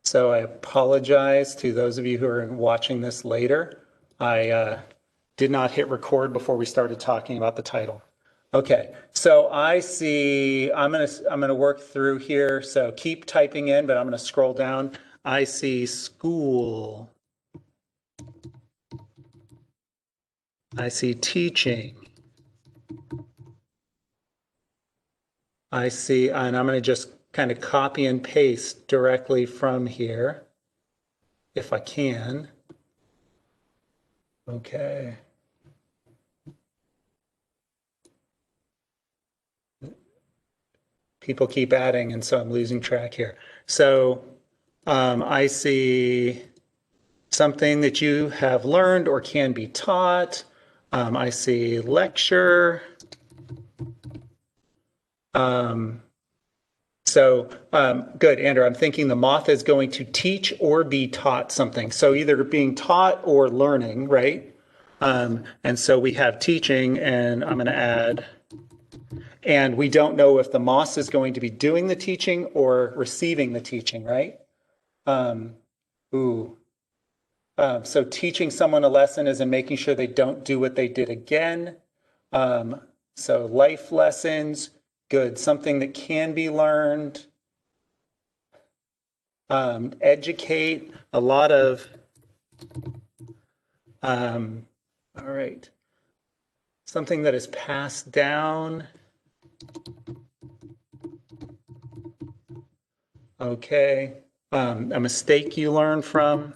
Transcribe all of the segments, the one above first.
So I apologize to those of you who are watching this later. I did not hit record before we started talking about the title. Okay, so I see, I'm gonna work through here. So keep typing in, but I'm gonna scroll down. I see school. I see teaching. I see, and I'm gonna just kind of copy and paste directly from here, if I can. Okay. People keep adding, and so I'm losing track here. So I see something that you have learned or can be taught. I see lecture. Good, Andrew. I'm thinking the moth is going to teach or be taught something. So either being taught or learning, right? And so we have teaching, and I'm going to add. And we don't know if the moth is going to be doing the teaching or receiving the teaching, right? So teaching someone a lesson is in making sure they don't do what they did again. So life lessons, good. Something that can be learned. Educate, a lot of, all right. Something that is passed down. Okay. A mistake you learn from.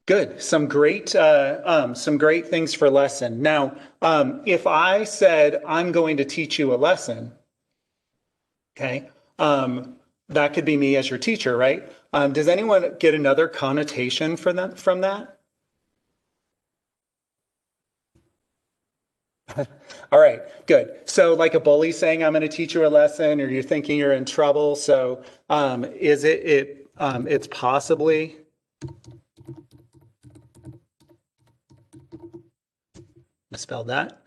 Good. Some great things for lesson. Now, if I said I'm going to teach you a lesson, okay, that could be me as your teacher, right? Does anyone get another connotation for that from that? All right, good. So like a bully saying, I'm going to teach you a lesson, or you're thinking you're in trouble. So is it's possibly. Spell that.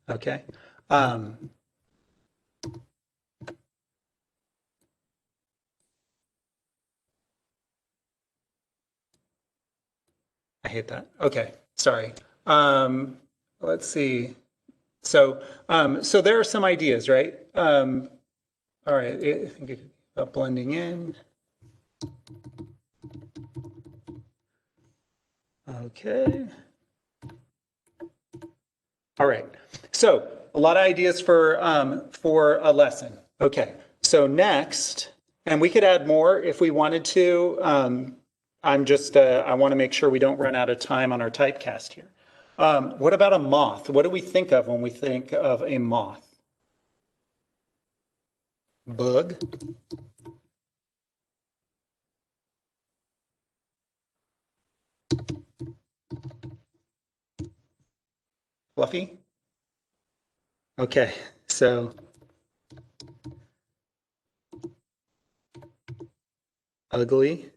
Okay. I hate that. Okay, sorry. Let's see. So there are some ideas, right? All right, I think it, blending in. Okay. All right. So a lot of ideas for a lesson. Okay. So next, and we could add more if we wanted to. I'm just I want to make sure we don't run out of time on our typecast here. What about a moth? What do we think of when we think of a moth? Bug. Fluffy. Okay. So ugly.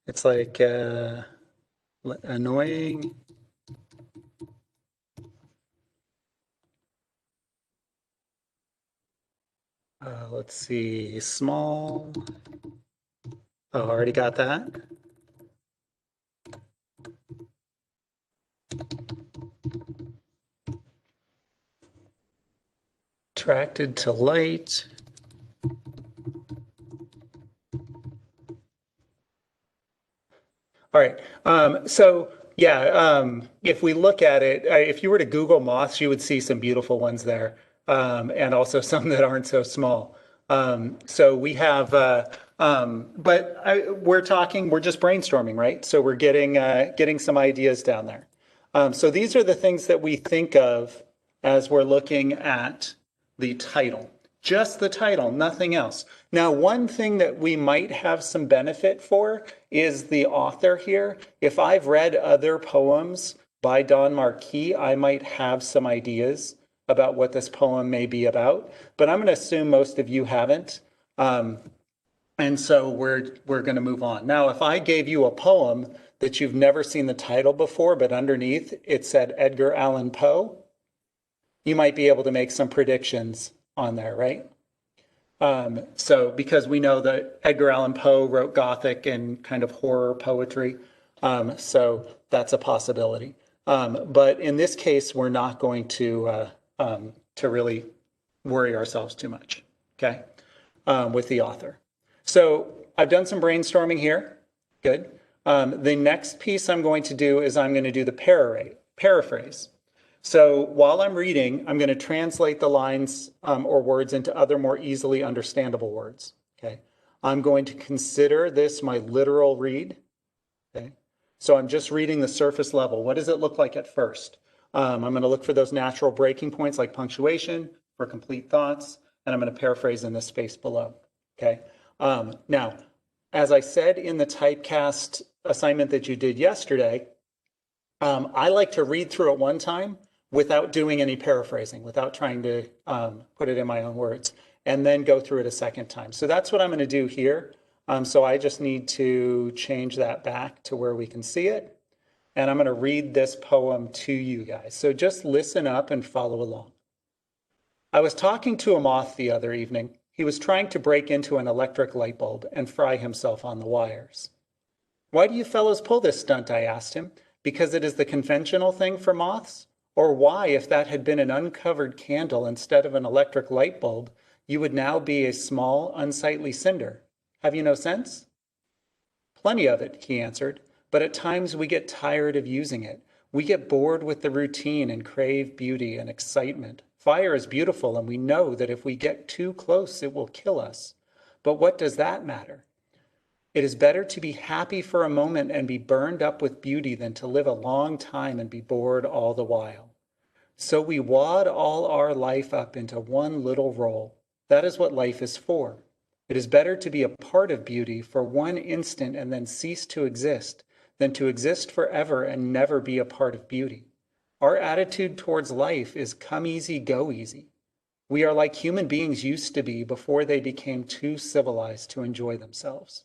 It's like annoying. Let's see, small. Oh, already got that. Attracted to light. All right. So yeah, if we look at it, if you were to Google moths, you would see some beautiful ones there, and also some that aren't so small. So we have, we're talking, we're just brainstorming, right? So we're getting some ideas down there. So these are the things that we think of as we're looking at the title. Just the title, nothing else. Now, one thing that we might have some benefit for is the author here. If I've read other poems by Don Marquis, I might have some ideas about what this poem may be about, but I'm going to assume most of you haven't. And so we're going to move on. Now, if I gave you a poem that you've never seen the title before, but underneath it said Edgar Allan Poe, you might be able to make some predictions on there, right? So because we know that Edgar Allan Poe wrote Gothic and kind of horror poetry, so that's a possibility. But in this case, we're not going to really worry ourselves too much, okay, with the author. So I've done some brainstorming here. Good. The next piece I'm going to do is I'm going to do the paraphrase. So while I'm reading, I'm going to translate the lines or words into other more easily understandable words. Okay. I'm going to consider this my literal read. Okay. So I'm just reading the surface level. What does it look like at first? I'm going to look for those natural breaking points like punctuation for complete thoughts, and I'm going to paraphrase in the space below. Okay. Now, as I said in the typecast assignment that you did yesterday, I like to read through it one time without doing any paraphrasing, without trying to put it in my own words, and then go through it a second time. So that's what I'm going to do here. So I just need to change that back to where we can see it. And I'm going to read this poem to you guys. So just listen up and follow along. I was talking to a moth the other evening. He was trying to break into an electric light bulb and fry himself on the wires. Why do you fellows pull this stunt? I asked him. Because it is the conventional thing for moths? Or why, if that had been an uncovered candle instead of an electric light bulb, you would now be a small, unsightly cinder? Have you no sense? Plenty of it, he answered, but at times we get tired of using it. We get bored with the routine and crave beauty and excitement. Fire is beautiful, and we know that if we get too close, it will kill us. But what does that matter? It is better to be happy for a moment and be burned up with beauty than to live a long time and be bored all the while. So we wad all our life up into one little roll. That is what life is for. It is better to be a part of beauty for one instant and then cease to exist than to exist forever and never be a part of beauty. Our attitude towards life is come easy, go easy. We are like human beings used to be before they became too civilized to enjoy themselves.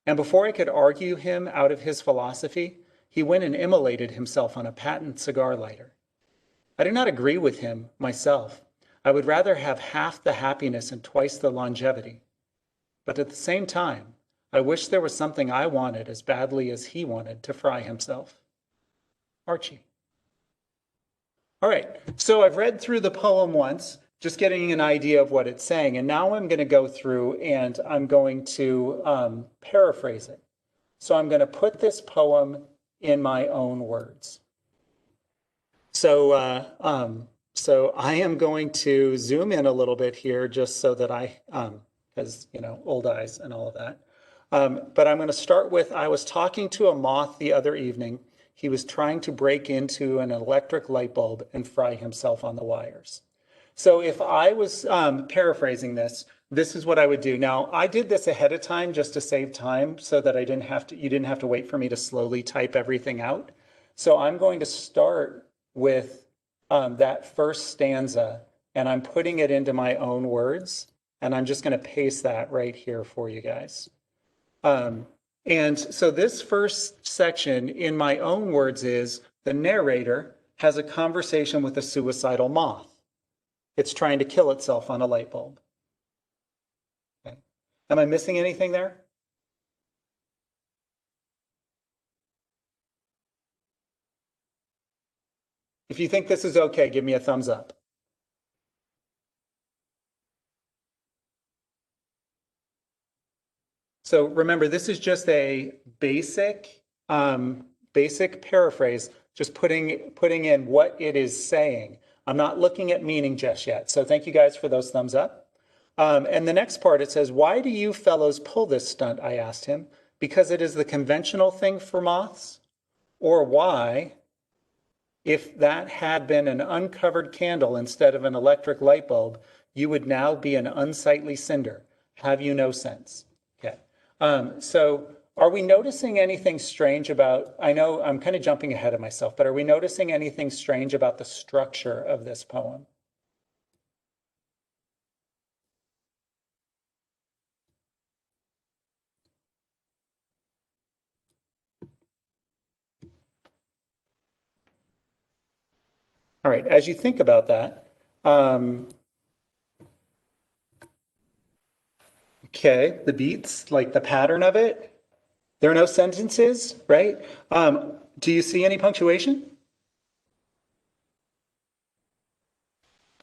And before I could argue him out of his philosophy, he went and immolated himself on a patent cigar lighter. I do not agree with him myself. I would rather have half the happiness and twice the longevity. But at the same time, I wish there was something I wanted as badly as he wanted to fry himself. Archie. All right, so I've read through the poem once, just getting an idea of what it's saying. And now I'm going to go through and I'm going to paraphrase it. So I'm going to put this poem in my own words. So, so I am going to zoom in a little bit here just so that because, old eyes and all of that. But I'm going to start with, I was talking to a moth the other evening. He was trying to break into an electric light bulb and fry himself on the wires. So if I was paraphrasing this, this is what I would do. Now, I did this ahead of time just to save time so that you didn't have to wait for me to slowly type everything out. So I'm going to start with that first stanza, and I'm putting it into my own words, and I'm just going to paste that right here for you guys. And so this first section in my own words is the narrator has a conversation with a suicidal moth. It's trying to kill itself on a light bulb. Okay. Am I missing anything there? If you think this is okay, give me a thumbs up. So remember, this is just a basic paraphrase, just putting in what it is saying. I'm not looking at meaning just yet. So thank you guys for those thumbs up. And the next part, it says, why do you fellows pull this stunt? I asked him. Because it is the conventional thing for moths? Or why, if that had been an uncovered candle instead of an electric light bulb, you would now be an unsightly cinder? Have you no sense? Okay. So are we noticing anything strange about, I know I'm kind of jumping ahead of myself, but are we noticing anything strange about the structure of this poem? All right, as you think about that, okay, the beats, like the pattern of it, there are no sentences, right? Do you see any punctuation?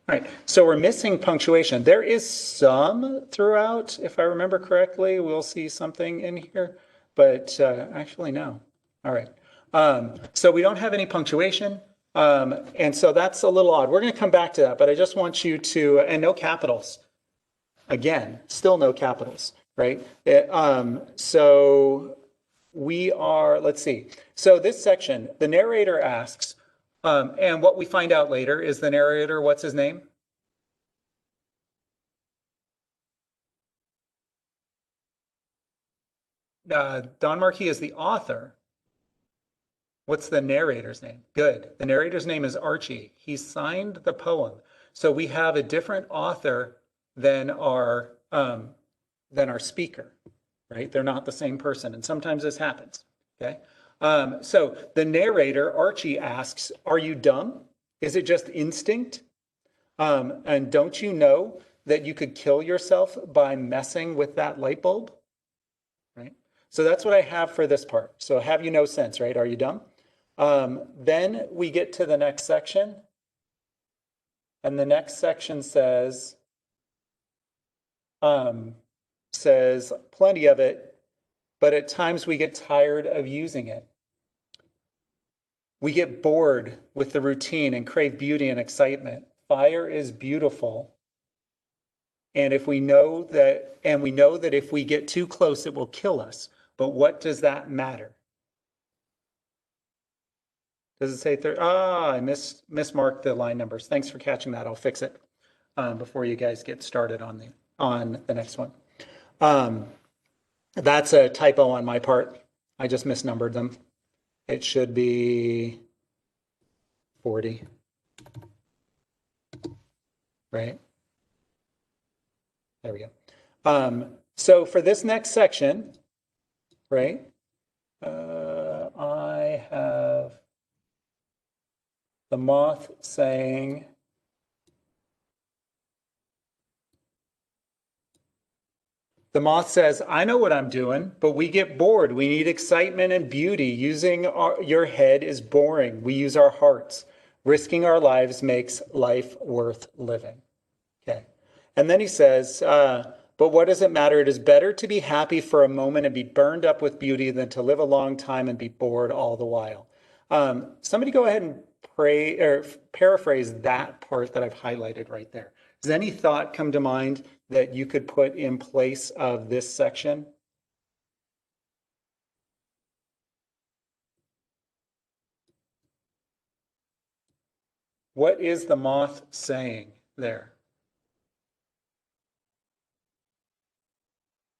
All right, so we're missing punctuation. There is some throughout, if I remember correctly. We'll see something in here, but actually, no. All right, so we don't have any punctuation, and so that's a little odd. We're going to come back to that, but I just want you to, and no capitals. Again, still no capitals, right? So we are, let's see. So this section, the narrator asks, and what we find out later is the narrator, what's his name? Don Marquis is the author. What's the narrator's name? Good. The narrator's name is Archie. He signed the poem. So we have a different author than our speaker, right? They're not the same person, and sometimes this happens. Okay. So the narrator, Archie, asks, "Are you dumb? Is it just instinct? And don't you know that you could kill yourself by messing with that light bulb?" Right? So that's what I have for this part. So have you no sense, right? Are you dumb? Then we get to the next section. And the next section says plenty of it, but at times we get tired of using it. We get bored with the routine and crave beauty and excitement. Fire is beautiful. And we know that if we get too close, it will kill us. But what does that matter? Does it say I mismarked the line numbers. Thanks for catching that. I'll fix it before you guys get started on the next one. That's a typo on my part. I just misnumbered them. It should be 40, right? There we go. So for this next section, right, I have the moth saying, the moth says, "I know what I'm doing, but we get bored. We need excitement and beauty. Using your head is boring. We use our hearts. Risking our lives makes life worth living." Okay. And then he says, "But what does it matter? It is better to be happy for a moment and be burned up with beauty than to live a long time and be bored all the while." Somebody go ahead and pray or paraphrase that part that I've highlighted right there. Does any thought come to mind that you could put in place of this section? What is the moth saying there?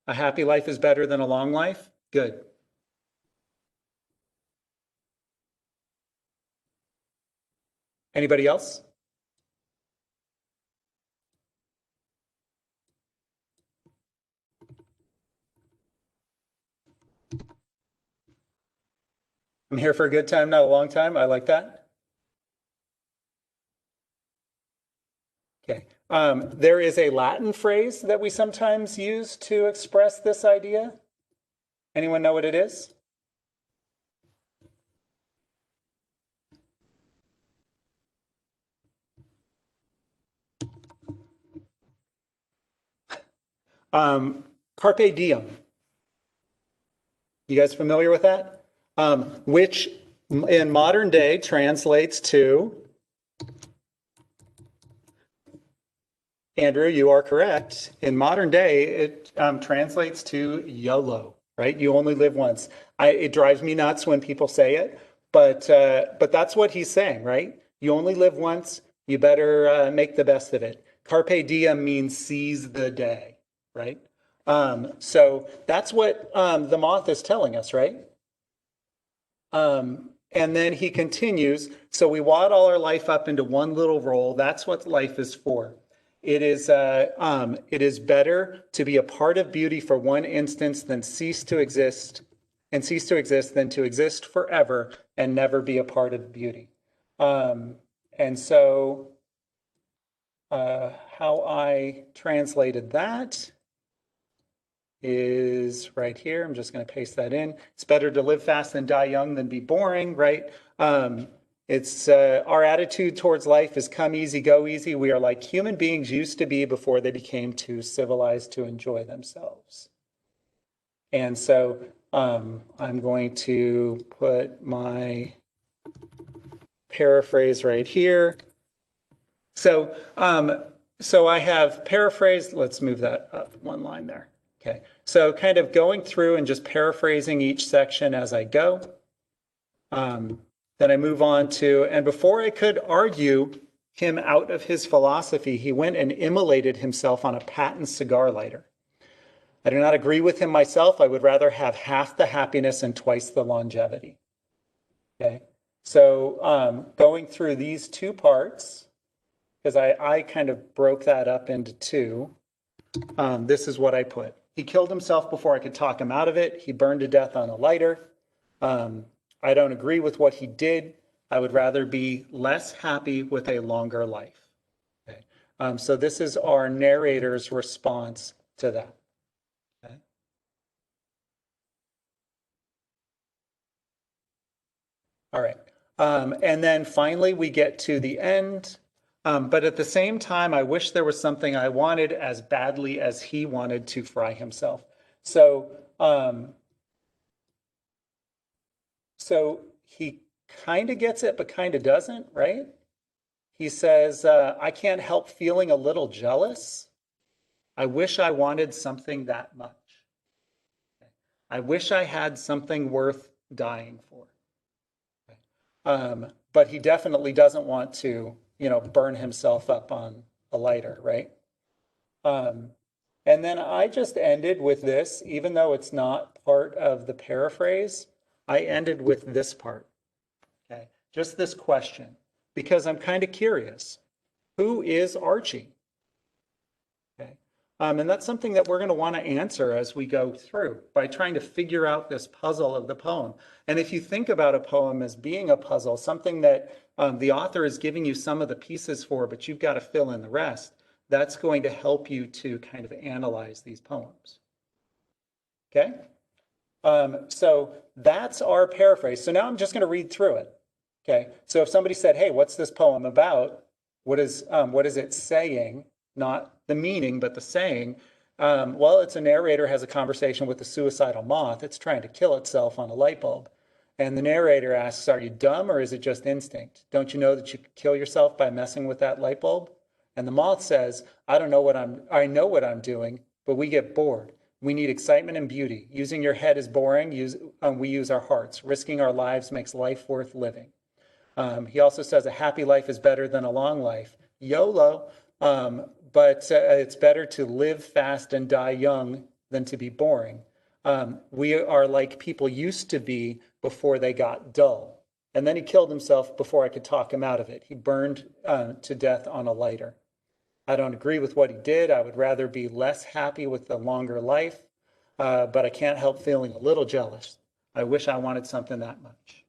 A happy life is better than a long life? Good. Anybody else? I'm here for a good time, not a long time. I like that. Okay. There is a Latin phrase that we sometimes use to express this idea. Anyone know what it is? Carpe diem. You guys familiar with that? Which in modern day translates to, Andrew, you are correct. In modern day, it translates to YOLO, right? You only live once. It drives me nuts when people say it, but that's what he's saying, right? You only live once. You better make the best of it. Carpe diem means seize the day, right? So that's what the moth is telling us, right? And then he continues, so we wad all our life up into one little roll. That's what life is for. It is better to be a part of beauty for one instance than cease to exist than to exist forever and never be a part of beauty. And And so how I translated that is right here. I'm just going to paste that in. It's better to live fast and die young than be boring, right? It's our attitude towards life is come easy, go easy. We are like human beings used to be before they became too civilized to enjoy themselves. And so I'm going to put my paraphrase right here. So, so I have paraphrased. Let's move that up one line there. Okay. So kind of going through and just paraphrasing each section as I go. Then I move on to, and before I could argue him out of his philosophy, he went and immolated himself on a patent cigar lighter. I do not agree with him myself. I would rather have half the happiness and twice the longevity. Okay. So going through these two parts, because I kind of broke that up into two. This is what I put. He killed himself before I could talk him out of it. He burned to death on a lighter. I don't agree with what he did. I would rather be less happy with a longer life. Okay. So this is our narrator's response to that. Okay. All right. And then finally, we get to the end. But at the same time, I wish there was something I wanted as badly as he wanted to fry himself. So, so he kind of gets it, but kind of doesn't, right? He says, I can't help feeling a little jealous. I wish I wanted something that much. I wish I had something worth dying for. But he definitely doesn't want to, burn himself up on a lighter, right? And then I just ended with this, even though it's not part of the paraphrase, I ended with this part, okay? Just this question, because I'm kind of curious. Who is Archie? Okay. And that's something that we're going to want to answer as we go through by trying to figure out this puzzle of the poem. And if you think about a poem as being a puzzle, something that the author is giving you some of the pieces for, but you've got to fill in the rest, that's going to help you to kind of analyze these poems. Okay? So that's our paraphrase. So now I'm just going to read through it. Okay? So if somebody said, hey, what's this poem about? What is it saying? Not the meaning, but the saying. Well, it's a narrator has a conversation with a suicidal moth. It's trying to kill itself on a light bulb. And the narrator asks, are you dumb or is it just instinct? Don't you know that you could kill yourself by messing with that light bulb? And the moth says, I know what I'm doing, but we get bored. We need excitement and beauty. Using your head is boring. We use our hearts. Risking our lives makes life worth living. He also says a happy life is better than a long life. YOLO. But it's better to live fast and die young than to be boring. We are like people used to be before they got dull. And then he killed himself before I could talk him out of it. He burned to death on a lighter. I don't agree with what he did. I would rather be less happy with the longer life, but I can't help feeling a little jealous. I wish I wanted something that much.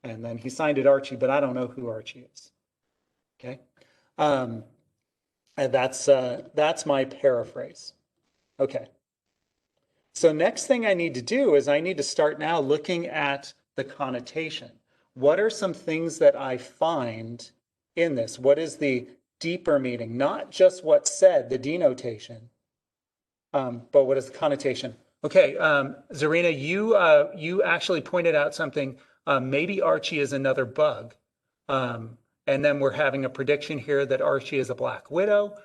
And then he signed it Archie, but I don't know who Archie is. Okay. And that's my paraphrase. Okay. So next thing I need to do is I need to start now looking at the connotation. What are some things that I find in this? What is the deeper meaning? Not just what's said, the denotation, but what is the connotation? Okay, Zarina, you actually pointed out something. Maybe Archie is another bug. And then we're having a prediction here that Archie is a Black Widow.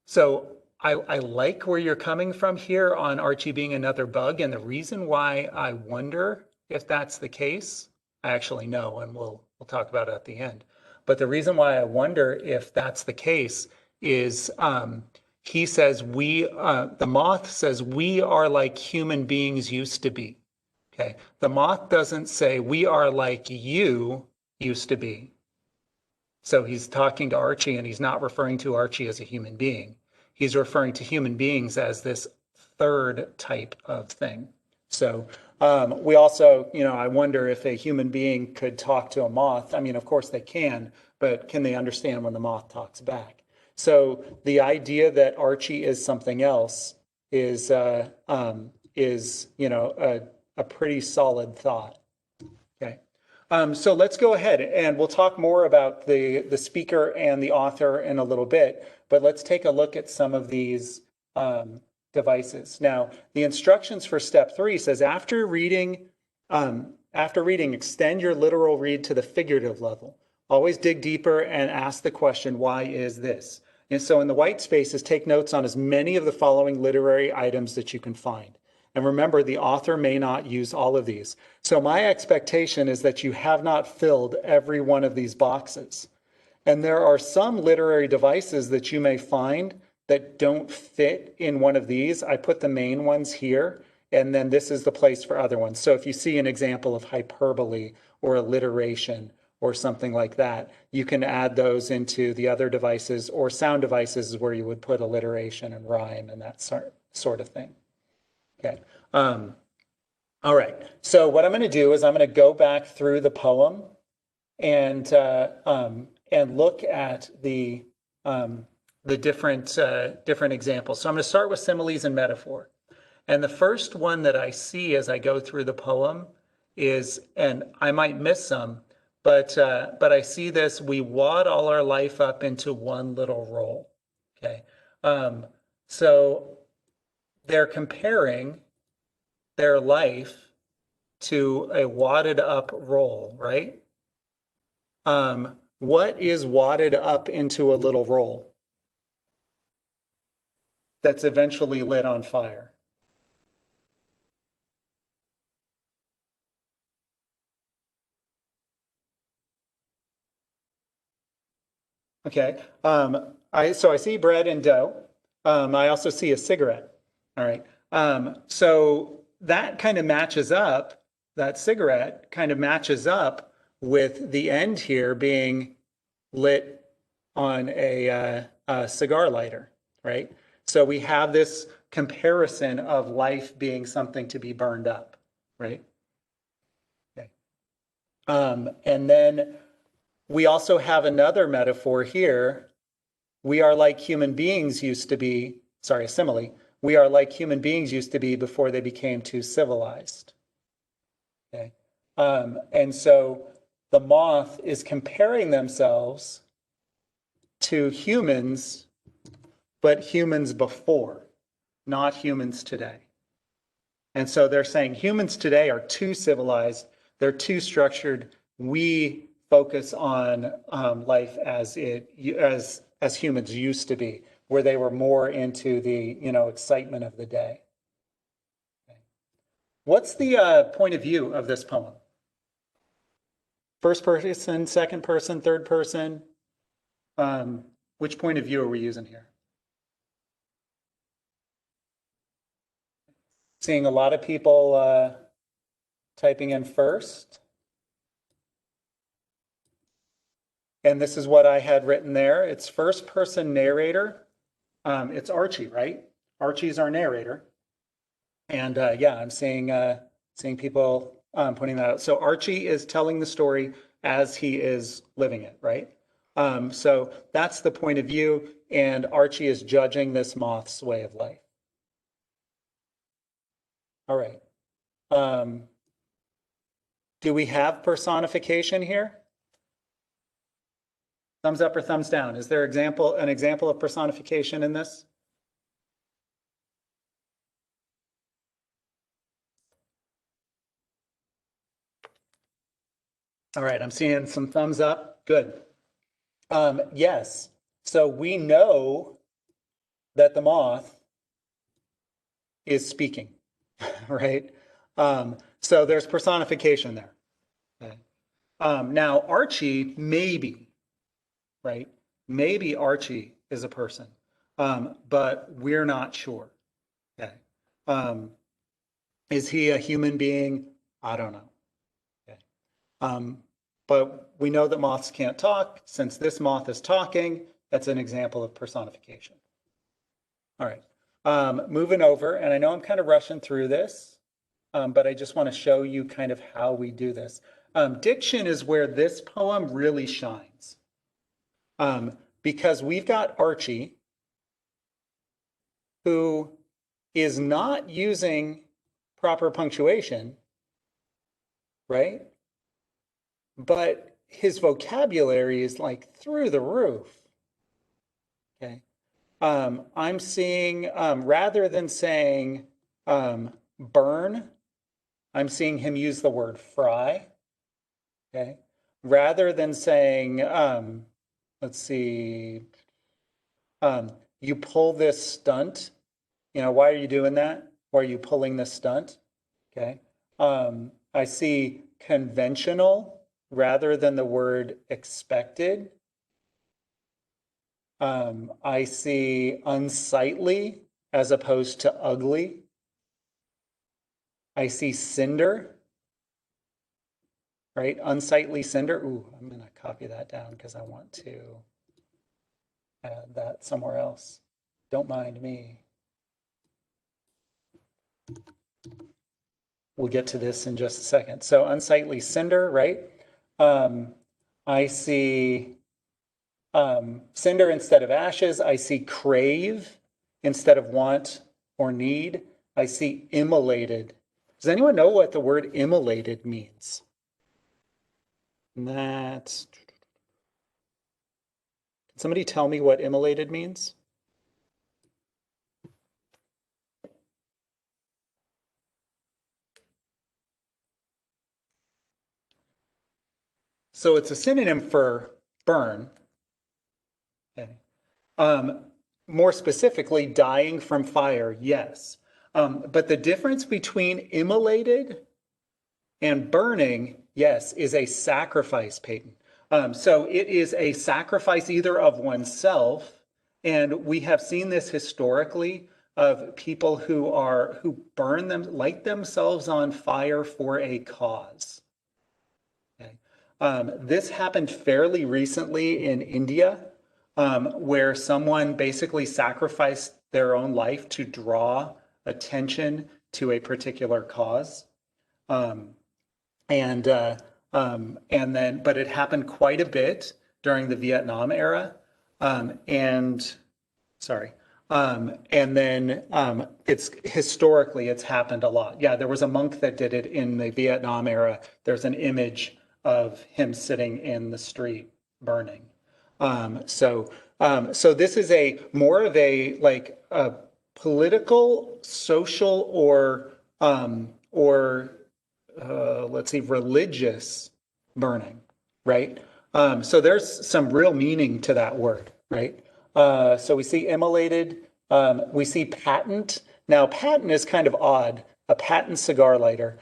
So I like where you're coming from here on Archie being another bug. And the reason why I wonder if that's the case, I actually know, and we'll talk about it at the end. But the reason why I wonder if that's the case is he says the moth says we are like human beings used to be. Okay, the moth doesn't say we are like you used to be. So he's talking to Archie and he's not referring to Archie as a human being. He's referring to human beings as this third type of thing. So we also, I wonder if a human being could talk to a moth. I mean, of course they can, but can they understand when the moth talks back? So the idea that Archie is something else is a pretty solid thought. Okay. So let's go ahead and we'll talk more about the speaker and the author in a little bit, but let's take a look at some of these devices. Now, the instructions for step 3 says after reading, extend your literal read to the figurative level. Always dig deeper and ask the question, why is this? And so in the white spaces, take notes on as many of the following literary items that you can find. And remember, the author may not use all of these. So my expectation is that you have not filled every one of these boxes. And there are some literary devices that you may find that don't fit in one of these. I put the main ones here, and then this is the place for other ones. So if you see an example of hyperbole or alliteration or something like that, you can add those into the other devices, or sound devices where you would put alliteration and rhyme and that sort of thing. Okay. All right. So what I'm going to do is I'm going to go back through the poem and look at the different examples. So I'm going to start with similes and metaphor. And the first one that I see as I go through the poem is, and I might miss some, but I see this: we wad all our life up into one little roll. Okay. So they're comparing their life to a wadded up roll, right? What is wadded up into a little roll that's eventually lit on fire? Okay. I see bread and dough. I also see a cigarette. All right. So that kind of matches up, that cigarette kind of matches up with the end here being lit on a cigar lighter, right? So we have this comparison of life being something to be burned up, right? Okay. And then we also have another metaphor here. We are like human beings used to be, sorry, a simile. We are like human beings used to be before they became too civilized. Okay. And so the moth is comparing themselves to humans, but humans before, not humans today. And so they're saying humans today are too civilized, they're too structured. We focus on life as humans used to be, where they were more into the excitement of the day. Okay. What's the point of view of this poem? First person, second person, third person? Which point of view are we using here? Seeing a lot of people typing in first. And this is what I had written there. It's first person narrator. It's Archie, right? Archie's our narrator. And yeah, I'm seeing people putting that out. So Archie is telling the story as he is living it, right? So that's the point of view, and Archie is judging this moth's way of life. All right. Do we have personification here? Thumbs up or thumbs down? Is there an example of personification in this? All right, I'm seeing some thumbs up. Good. Yes. So we know that the moth is speaking, right? So there's personification there. Okay. Now Archie, maybe, right? Maybe Archie is a person, but we're not sure. Okay. Is he a human being? I don't know. Okay. But we know that moths can't talk. Since this moth is talking, that's an example of personification. All right. Moving over, and I know I'm kind of rushing through this. but I just want to show you kind of how we do this. Diction is where this poem really shines. Because we've got Archie, who is not using proper punctuation, right? But his vocabulary is like through the roof. Okay. I'm seeing, rather than saying burn, I'm seeing him use the word fry. Okay. Rather than saying, let's see, you pull this stunt. You know, why are you doing that? Why are you pulling this stunt? Okay. I see conventional rather than the word expected. I see unsightly as opposed to ugly. I see cinder, right? Unsightly cinder. Ooh, I'm going to copy that down because I want to add that somewhere else. Don't mind me. We'll get to this in just a second. So unsightly cinder, right? I see cinder instead of ashes. I see crave instead of want or need. I see immolated. Does anyone know what the word immolated means? Can somebody tell me what immolated means? So it's a synonym for burn. Okay. More specifically, dying from fire, yes. But the difference between immolated and burning, yes, is a sacrifice, Peyton. So it is a sacrifice either of oneself, and we have seen this historically of people who burn them, light themselves on fire for a cause. Okay. This happened fairly recently in India, where someone basically sacrificed their own life to draw attention to a particular cause. And then, but it happened quite a bit during the Vietnam era. And then it's historically it's happened a lot. Yeah, there was a monk that did it in the Vietnam era. There's an image of him sitting in the street burning. So this is a more of a like a political, social, or let's see, religious burning, right? So there's some real meaning to that word, right? So we see immolated, we see patent. Now, patent is kind of odd, a patent cigar lighter,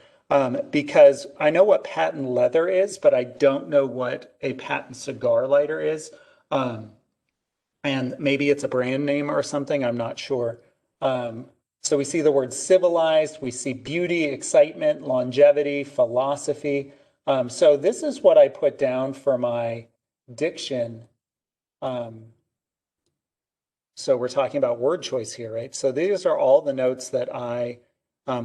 because I know what patent leather is, but I don't know what a patent cigar lighter is. And maybe it's a brand name or something, I'm not sure. So we see the word civilized, we see beauty, excitement, longevity, philosophy. So this is what I put down for my diction. So we're talking about word choice here, right? So these are all the notes that I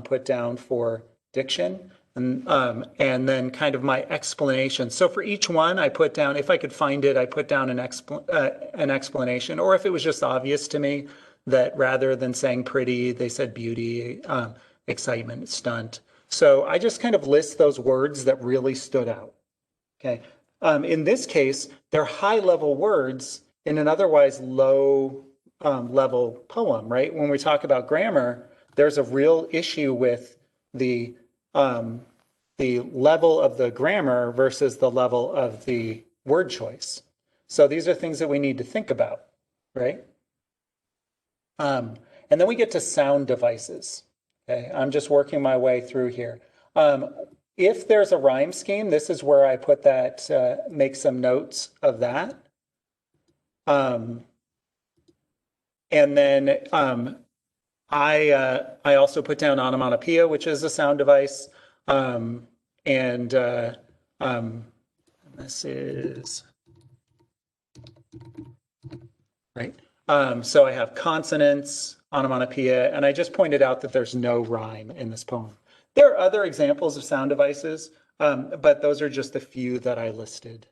put down for diction. And then kind of my explanation. So for each one, I put down, if I could find it, I put down an explanation, or if it was just obvious to me that rather than saying pretty, they said beauty, excitement, stunt. So I just kind of list those words that really stood out. Okay. In this case, they're high-level words in an otherwise low-level poem, right? When we talk about grammar, there's a real issue with the level of the grammar versus the level of the word choice. So these are things that we need to think about, right? And then we get to sound devices. Okay, I'm just working my way through here. If there's a rhyme scheme, this is where I put that, make some notes of that. And then I also put down onomatopoeia, which is a sound device. This is, right? So I have consonants, onomatopoeia, and I just pointed out that there's no rhyme in this poem. There are other examples of sound devices, but those are just a few that I listed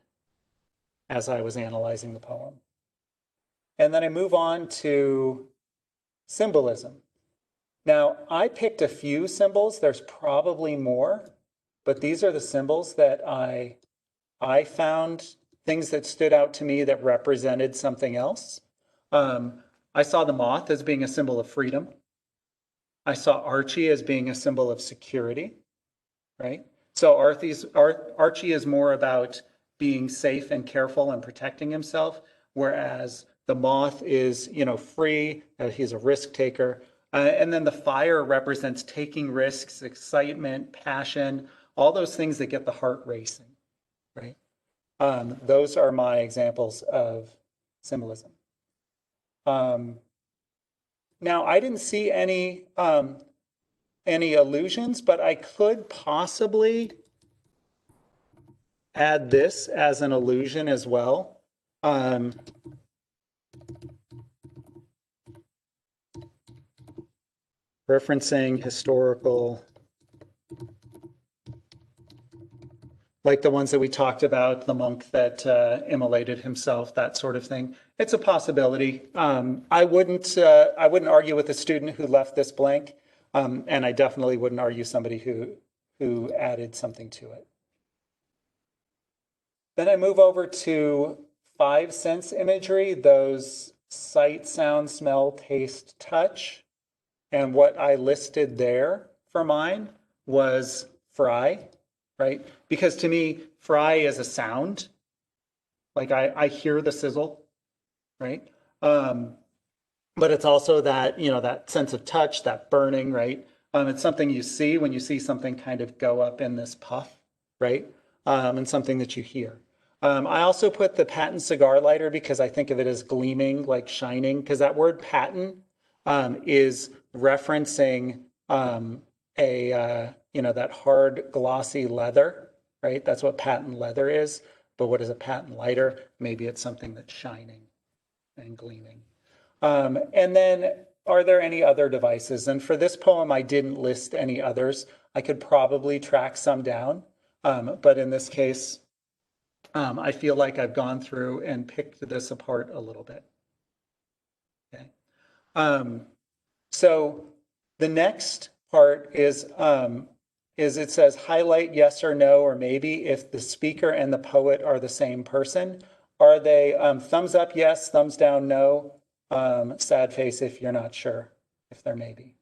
as I was analyzing the poem. And then I move on to symbolism. Now, I picked a few symbols. There's probably more, but these are the symbols that I found, things that stood out to me that represented something else. I saw the moth as being a symbol of freedom. I saw Archie as being a symbol of security, right? So Archie is more about being safe and careful and protecting himself, whereas the moth is, free. He's a risk taker. And then the fire represents taking risks, excitement, passion, all those things that get the heart racing, right? Those are my examples of symbolism. Now, I didn't see any illusions, but I could possibly add this as an illusion as well. Referencing historical, like the ones that we talked about, the monk that immolated himself, that sort of thing. It's a possibility. I wouldn't argue with a student who left this blank, and I definitely wouldn't argue somebody who added something to it. Then I move over to 5 sense imagery, those sight, sound, smell, taste, touch. And what I listed there for mine was fry, right? Because to me, fry is a sound. Like I hear the sizzle, right? But it's also that, that sense of touch, that burning, right? It's something you see when you see something kind of go up in this puff, right? And something that you hear. I also put the patent cigar lighter because I think of it as gleaming, like shining, because that word patent is referencing that hard glossy leather, right? That's what patent leather is. But what is a patent lighter? Maybe it's something that's shining and gleaming. And then, are there any other devices? And for this poem, I didn't list any others. I could probably track some down, but in this case, I feel like I've gone through and picked this apart a little bit. Okay. So the next part is it says highlight yes or no or maybe if the speaker and the poet are the same person. Are they thumbs up yes, thumbs down no, sad face if you're not sure if they're maybe.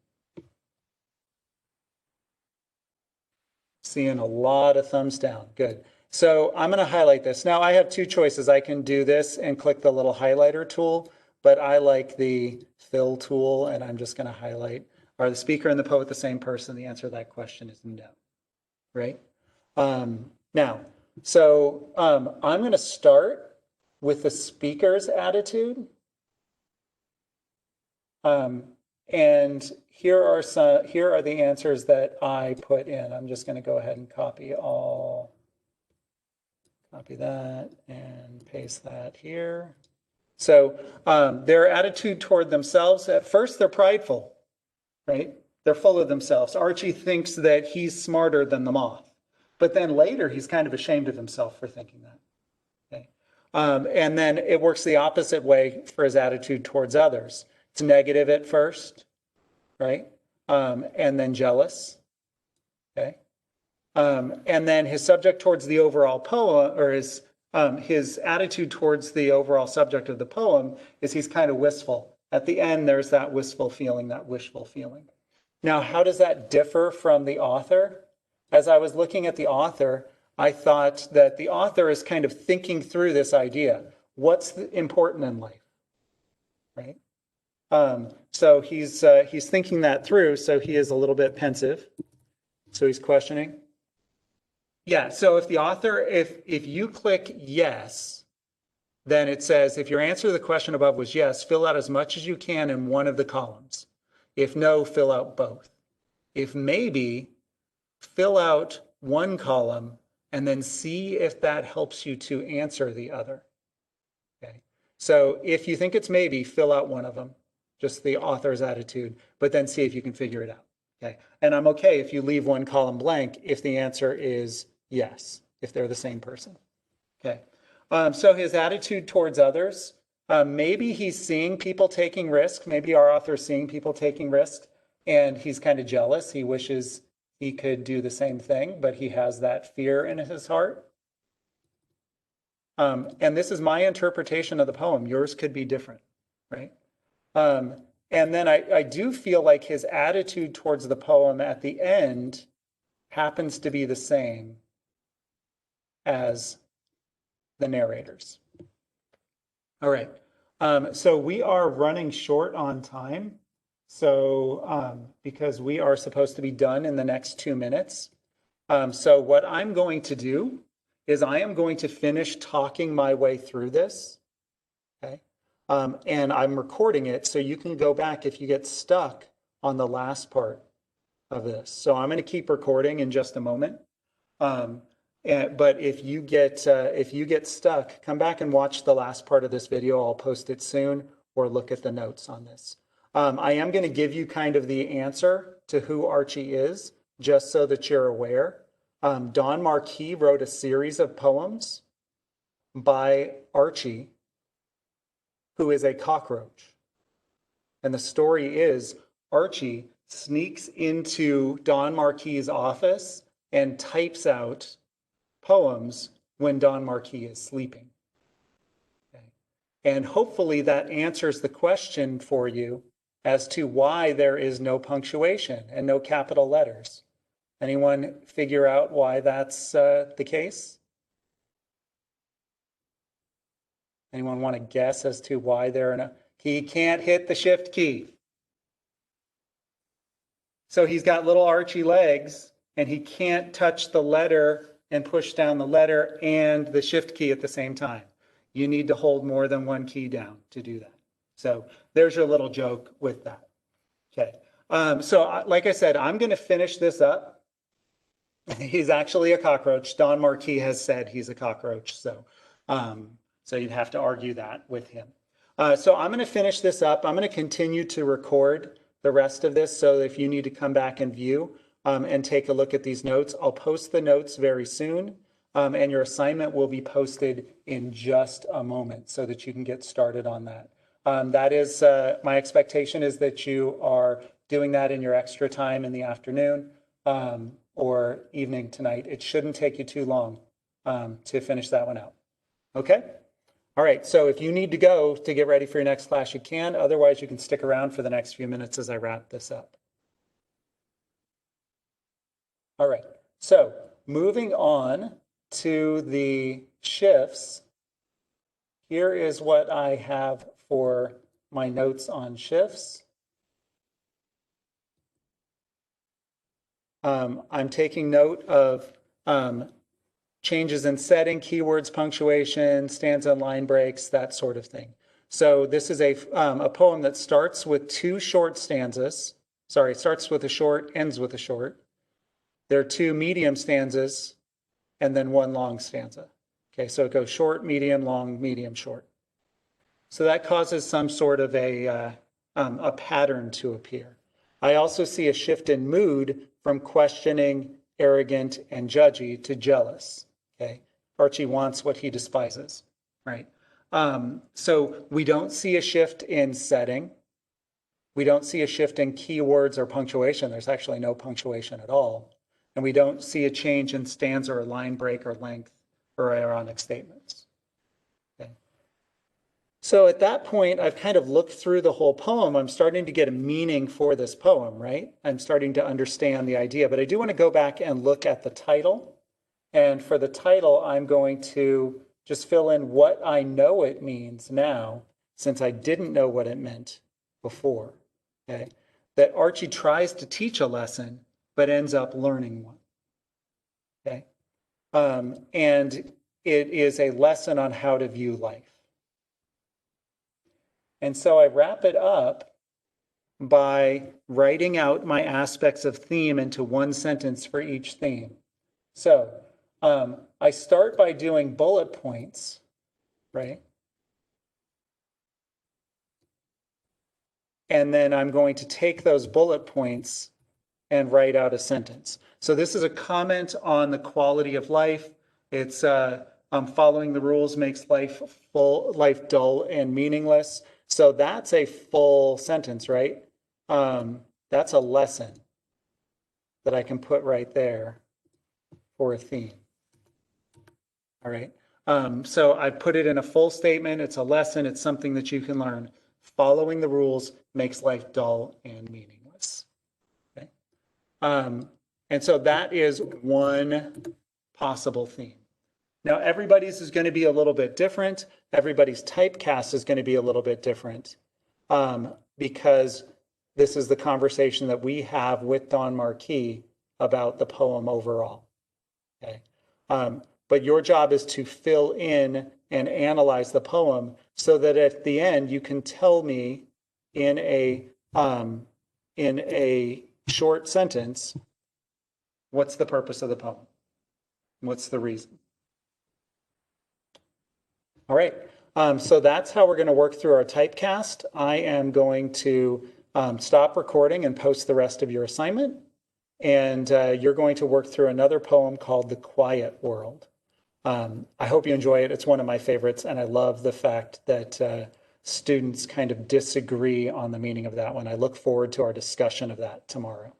Seeing a lot of thumbs down, good. So I'm going to highlight this. Now I have 2 choices. I can do this and click the little highlighter tool, but I like the fill tool and I'm just going to highlight. Are the speaker and the poet the same person? The answer to that question is no, right? Now, so I'm going to start with the speaker's attitude. And here are the answers that I put in. I'm just going to go ahead and copy that and paste that here. So their attitude toward themselves, at first they're prideful, right? They're full of themselves. Archie thinks that he's smarter than the moth, but then later he's kind of ashamed of himself for thinking that. Okay? And then it works the opposite way for his attitude towards others. It's negative at first, right? And then jealous, okay? And then his subject towards the overall poem, or his attitude towards the overall subject of the poem is he's kind of wistful. At the end, there's that wistful feeling, that wishful feeling. Now, how does that differ from the author? As I was looking at the author, I thought that the author is kind of thinking through this idea. What's important in life, right? So he's thinking that through, so he is a little bit pensive. So he's questioning. Yeah, so if the author, if you click yes, then it says, if your answer to the question above was yes, fill out as much as you can in one of the columns. If no, fill out both. If maybe, fill out one column and then see if that helps you to answer the other. Okay. So if you think it's maybe, fill out one of them, just the author's attitude, but then see if you can figure it out. Okay, and I'm okay if you leave one column blank if the answer is yes, if they're the same person. Okay, so his attitude towards others, maybe he's seeing people taking risks. Maybe our author's seeing people taking risks and he's kind of jealous. He wishes he could do the same thing, but he has that fear in his heart. And this is my interpretation of the poem. Yours could be different, right? And then I do feel like his attitude towards the poem at the end happens to be the same as the narrator's. All right. So we are running short on time. So because we are supposed to be done in the next 2 minutes. So what I'm going to do is I am going to finish talking my way through this. Okay. And I'm recording it so you can go back if you get stuck on the last part of this. So I'm going to keep recording in just a moment. But if you get stuck, come back and watch the last part of this video. I'll post it soon, or look at the notes on this. I am going to give you kind of the answer to who Archie is, just so that you're aware. Don Marquis wrote a series of poems by Archie, who is a cockroach. And the story is Archie sneaks into Don Marquis's office and types out poems when Don Marquis is sleeping. Okay. And hopefully that answers the question for you as to why there is no punctuation and no capital letters. Anyone figure out why that's the case? Anyone want to guess as to why there are no? He can't hit the shift key. So he's got little Archie legs and he can't touch the letter and push down the letter and the shift key at the same time. You need to hold more than one key down to do that. So there's your little joke with that. Okay. So like I said, I'm going to finish this up. He's actually a cockroach. Don Marquis has said he's a cockroach. So you'd have to argue that with him. So I'm going to finish this up. I'm going to continue to record the rest of this. So if you need to come back and view and take a look at these notes, I'll post the notes very soon. And your assignment will be posted in just a moment so that you can get started on that. That is, my expectation is that you are doing that in your extra time in the afternoon or evening tonight. It shouldn't take you too long to finish that one out. Okay? All right, so if you need to go to get ready for your next class, you can. Otherwise, you can stick around for the next few minutes as I wrap this up. All right, so moving on to the shifts, here is what I have for my notes on shifts. I'm taking note of changes in setting, keywords, punctuation, stanza and line breaks, that sort of thing. So this is a poem that starts with 2 short stanzas. Sorry, it starts with a short, ends with a short. There are 2 medium stanzas and then 1 long stanza. Okay, so it goes short, medium, long, medium, short. So that causes some sort of a pattern to appear. I also see a shift in mood from questioning, arrogant, and judgy to jealous. Okay, Archie wants what he despises, right? So we don't see a shift in setting. We don't see a shift in keywords or punctuation. There's actually no punctuation at all. And we don't see a change in stanza or line break or length or ironic statements. Okay. So at that point, I've kind of looked through the whole poem. I'm starting to get a meaning for this poem, right? I'm starting to understand the idea, but I do want to go back and look at the title. And for the title, I'm going to just fill in what I know it means now, since I didn't know what it meant before. Okay, that Archie tries to teach a lesson, but ends up learning one. Okay, and it is a lesson on how to view life. And so I wrap it up by writing out my aspects of theme into 1 sentence for each theme. So I start by doing bullet points, right? And then I'm going to take those bullet points and write out a sentence. So this is a comment on the quality of life. It's following the rules makes life dull and meaningless. So that's a full sentence, right? That's a lesson that I can put right there for a theme. All right. So I put it in a full statement. It's a lesson. It's something that you can learn. Following the rules makes life dull and meaningless. Okay. And so that is one possible theme. Now, everybody's is going to be a little bit different. Everybody's typecast is going to be a little bit different because this is the conversation that we have with Don Marquis about the poem overall. Okay. But your job is to fill in and analyze the poem so that at the end you can tell me in a short sentence what's the purpose of the poem, what's the reason. All right, so that's how we're going to work through our typecast. I am going to stop recording and post the rest of your assignment, and you're going to work through another poem called The Quiet World. I hope you enjoy it. It's one of my favorites, and I love the fact that students kind of disagree on the meaning of that one. I look forward to our discussion of that tomorrow.